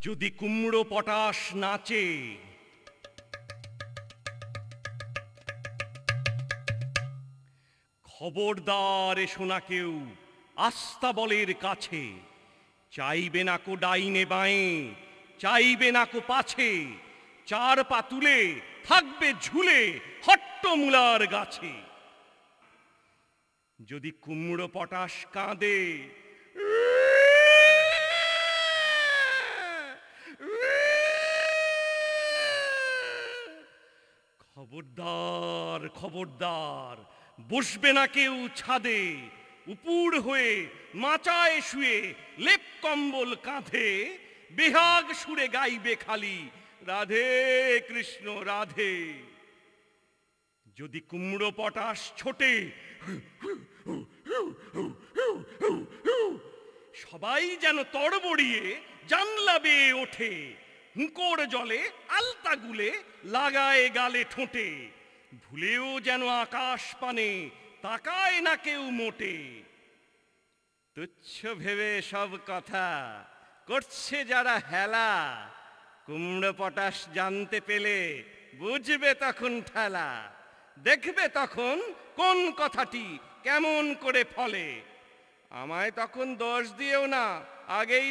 যদি কুমড়ো পটাশ নাচে, খবরদার এসো না কেউ আস্তাবলের কাছে। চাইবে না কো ডাইনে বাঁয়ে, চাইবে না কো পাছে, চার পা তুলে থাকবে ঝুলে হট্টমূলার গাছে। যদি কুমড়ো পটাশ কাঁদে, খবরদার খবরদার, বসবে না কেউ ছাদে। উপুর হয়ে মাচায় শুয়ে লেপ কম্বল কাঁধে বেহাগ সুরে গাইবে খালি রাধে কৃষ্ণ রাধে। যদি কুমড়ো পটাশ ছোটে, সবাই যেন তড়বড়িয়ে জানলা বেয়ে ওঠে। হুঁকোর জলে আলতা গুলে লাগায় গালে ঠোঁটে। ভুলেও যেন আকাশ পানে তাকায় না কেউ মোটে। তুচ্ছ ভেবে সব কথা করছে যারা হেলা, কুমড়ো পটাশ জানতে পেলে বুঝবে তখন ঠেলা। দেখবে তখন কোন কথাটি কেমন করে ফলে। আমায় তখন দোষ দিও না, আগেই